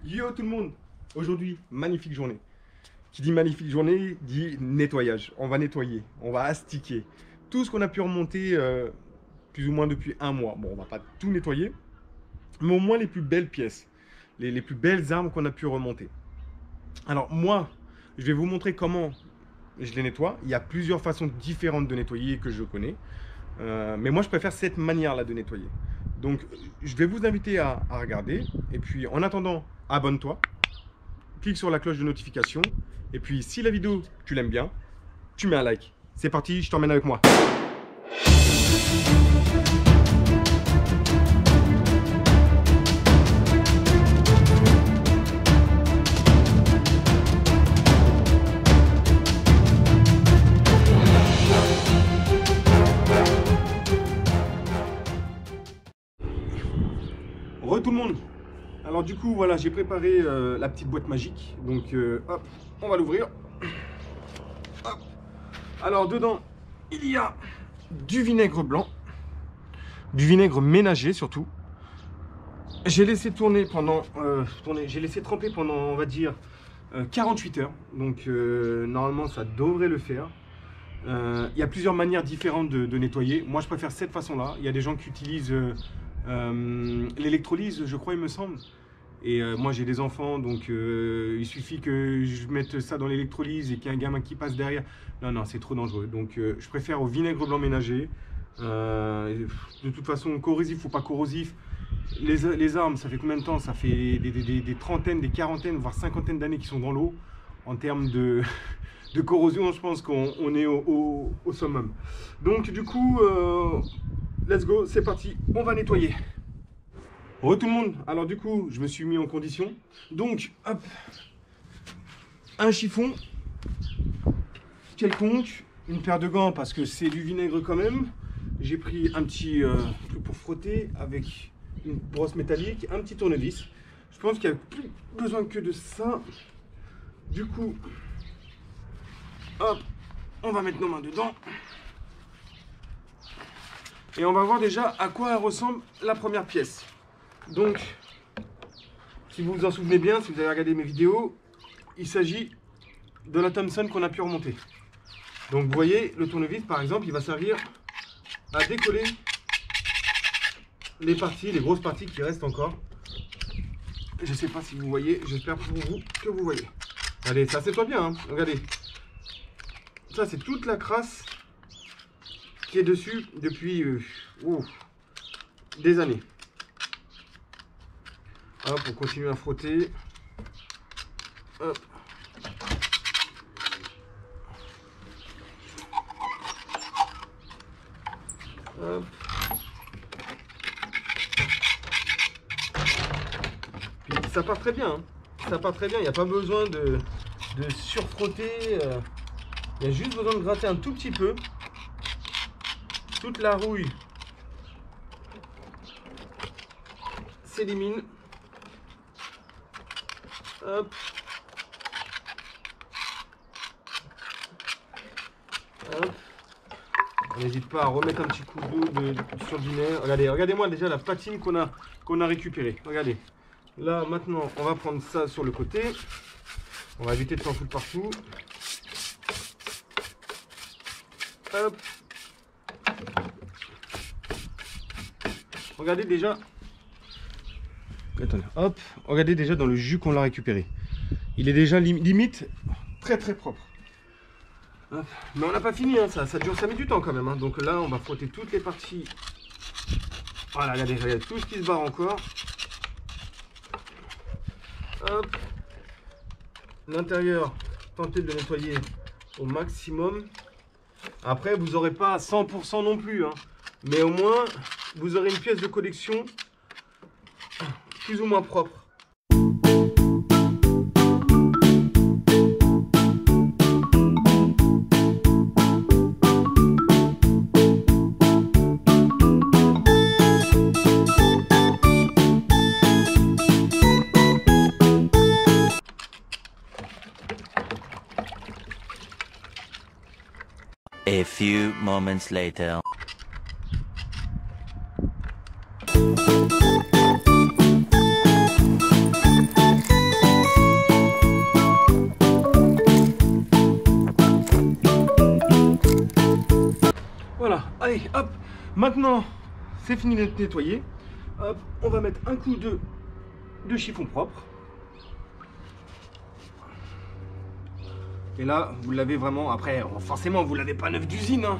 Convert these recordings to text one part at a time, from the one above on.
Yo tout le monde. Aujourd'hui, magnifique journée. Qui dit magnifique journée, dit nettoyage. On va nettoyer, on va astiquer. Tout ce qu'on a pu remonter plus ou moins depuis un mois. Bon, on va pas tout nettoyer, mais au moins les plus belles pièces. Les plus belles armes qu'on a pu remonter. Alors moi, je vais vous montrer comment je les nettoie. Il y a plusieurs façons différentes de nettoyer que je connais. Mais moi, je préfère cette manière-là de nettoyer. Donc, je vais vous inviter à regarder. Et puis, en attendant, abonne-toi. Clique sur la cloche de notification. Et puis, si la vidéo, tu l'aimes bien, tu mets un like. C'est parti, je t'emmène avec moi. Tout le monde. Alors du coup voilà, j'ai préparé la petite boîte magique. Donc hop, on va l'ouvrir. Alors dedans, il y a du vinaigre blanc, du vinaigre ménager surtout. J'ai laissé tourner pendant, j'ai laissé tremper pendant, on va dire, 48 heures. Donc normalement ça devrait le faire. Il y a plusieurs manières différentes de nettoyer. Moi je préfère cette façon-là. Il y a des gens qui utilisent l'électrolyse, je crois, il me semble. Et moi j'ai des enfants, donc il suffit que je mette ça dans l'électrolyse et qu'il y ait un gamin qui passe derrière. Non, non, c'est trop dangereux. Donc je préfère au vinaigre blanc ménager. De toute façon, corrosif ou pas corrosif, les armes, ça fait combien de temps? Ça fait des trentaines, des quarantaines, voire cinquantaines d'années qui sont dans l'eau. En termes de corrosion, je pense qu'on est au summum. Donc du coup, let's go, c'est parti, on va nettoyer. Re tout le monde, alors du coup, je me suis mis en condition. Donc, hop, un chiffon quelconque, une paire de gants parce que c'est du vinaigre quand même. J'ai pris un petit truc pour frotter avec une brosse métallique, un petit tournevis. Je pense qu'il n'y a plus besoin que de ça. Du coup, hop, on va mettre nos mains dedans. Et on va voir déjà à quoi ressemble la première pièce. Donc, si vous vous en souvenez bien, si vous avez regardé mes vidéos, il s'agit de la Thompson qu'on a pu remonter. Donc vous voyez, le tournevis par exemple, il va servir à décoller les parties, les grosses parties qui restent encore. Je ne sais pas si vous voyez, j'espère pour vous que vous voyez. Allez, ça c'est pas bien, hein. Regardez. Ça c'est toute la crasse qui est dessus depuis des années. Hop, on continue à frotter. Hop. Hop. Puis ça part très bien. Hein. Ça part très bien. Il n'y a pas besoin de surfrotter. Il y a juste besoin de gratter un tout petit peu. Toute la rouille s'élimine. Hop. Hop. N'hésite pas à remettre un petit coup d'eau sur le vinaigre. Regardez, regardez-moi déjà la patine qu'on a récupérée. Regardez. Là maintenant, on va prendre ça sur le côté. On va éviter de s'en foutre partout. Hop. Regardez déjà. Attendez, hop, regardez déjà dans le jus qu'on l'a récupéré. Il est déjà limite très très propre. Hop. Mais on n'a pas fini, hein, ça dure 5 minutes quand même. Hein. Donc là, on va frotter toutes les parties. Voilà, regardez, regardez tout ce qui se barre encore. Hop. L'intérieur, tentez de le nettoyer au maximum. Après, vous n'aurez pas 100% non plus. Hein. Mais au moins, vous aurez une pièce de collection plus ou moins propre. A few moments later. Allez, hop. Maintenant, c'est fini d'être nettoyé. Hop, on va mettre un coup de chiffon propre. Et là, vous l'avez vraiment. Après, forcément, vous l'avez pas neuve d'usine. Hein.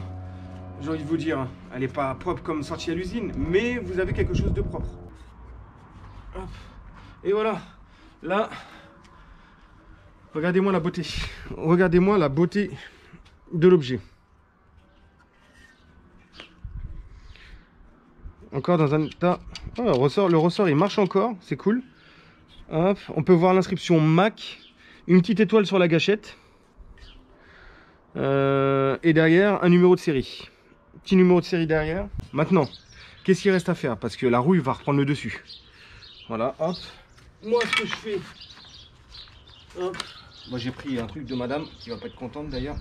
J'ai envie de vous dire, elle n'est pas propre comme sortie à l'usine, mais vous avez quelque chose de propre. Hop. Et voilà. Là, regardez-moi la beauté. Regardez-moi la beauté de l'objet. Encore dans un état. Oh, le ressort il marche encore, c'est cool. Hop, on peut voir l'inscription MAC, une petite étoile sur la gâchette. Et derrière un numéro de série. Petit numéro de série derrière. Maintenant, qu'est-ce qu'il reste à faire? Parce que la rouille va reprendre le dessus. Voilà, hop. Moi, ce que je fais. Hop. Moi, j'ai pris un truc de madame qui va pas être contente d'ailleurs.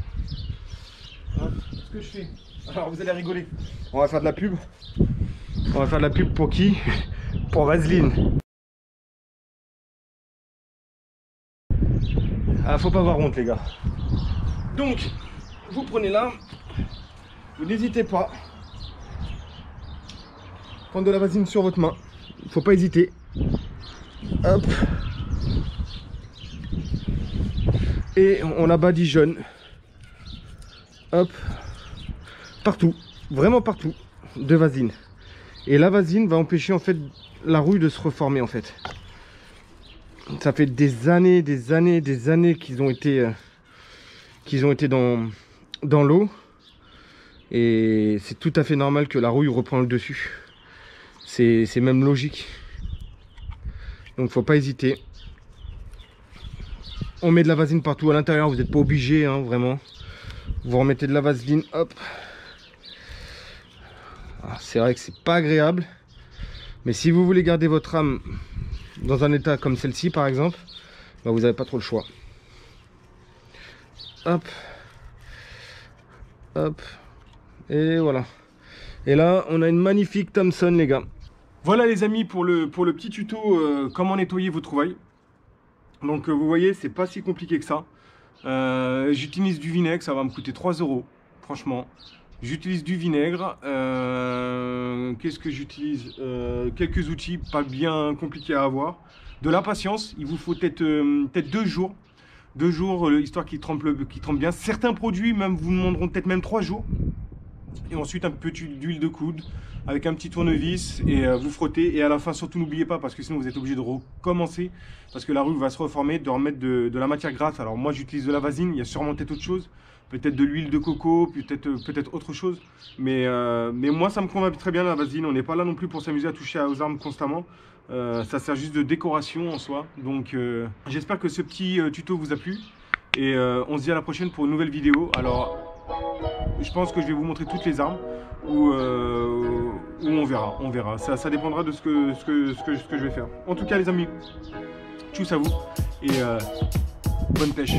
Hop. Ce que je fais. Alors, vous allez rigoler. On va faire de la pub. On va faire de la pub pour qui? Pour Vaseline. Ah, faut pas avoir honte, les gars. Donc, vous prenez là. Vous n'hésitez pas. Prendre de la vaseline sur votre main. Il faut pas hésiter. Hop. Et on la badigeonne. Hop. Partout. Vraiment partout. De vaseline. Et la vaseline va empêcher en fait la rouille de se reformer en fait. Ça fait des années qu'ils ont été dans l'eau. Et c'est tout à fait normal que la rouille reprend le dessus. C'est même logique. Donc faut pas hésiter. On met de la vaseline partout à l'intérieur, vous n'êtes pas obligé, hein, vraiment. Vous remettez de la vaseline, hop. C'est vrai que c'est pas agréable. Mais si vous voulez garder votre rame dans un état comme celle-ci par exemple, bah, vous n'avez pas trop le choix. Hop. Hop. Et voilà. Et là, on a une magnifique Thompson, les gars. Voilà les amis pour le petit tuto comment nettoyer vos trouvailles. Donc vous voyez, c'est pas si compliqué que ça. J'utilise du vinaigre, ça va me coûter 3 €, franchement. J'utilise du vinaigre. Qu'est-ce que j'utilise? Quelques outils pas bien compliqués à avoir. De la patience, il vous faut peut-être 2 jours. 2 jours, histoire qu'il trempe bien. Certains produits même vous demanderont peut-être même 3 jours. Et ensuite un peu d'huile de coude avec un petit tournevis et vous frottez. Et à la fin surtout n'oubliez pas, parce que sinon vous êtes obligé de recommencer, parce que la rouille va se reformer, de remettre de la matière grasse. Alors moi j'utilise de la vaseline, il y a sûrement peut-être autre chose, peut-être de l'huile de coco, peut-être autre chose. Mais moi ça me convient très bien la vaseline. On n'est pas là non plus pour s'amuser à toucher aux armes constamment. Ça sert juste de décoration en soi. Donc j'espère que ce petit tuto vous a plu. Et on se dit à la prochaine pour une nouvelle vidéo. Alors je pense que je vais vous montrer toutes les armes ou on verra. Ça dépendra de ce que je vais faire. En tout cas les amis, tchuss à vous et bonne pêche.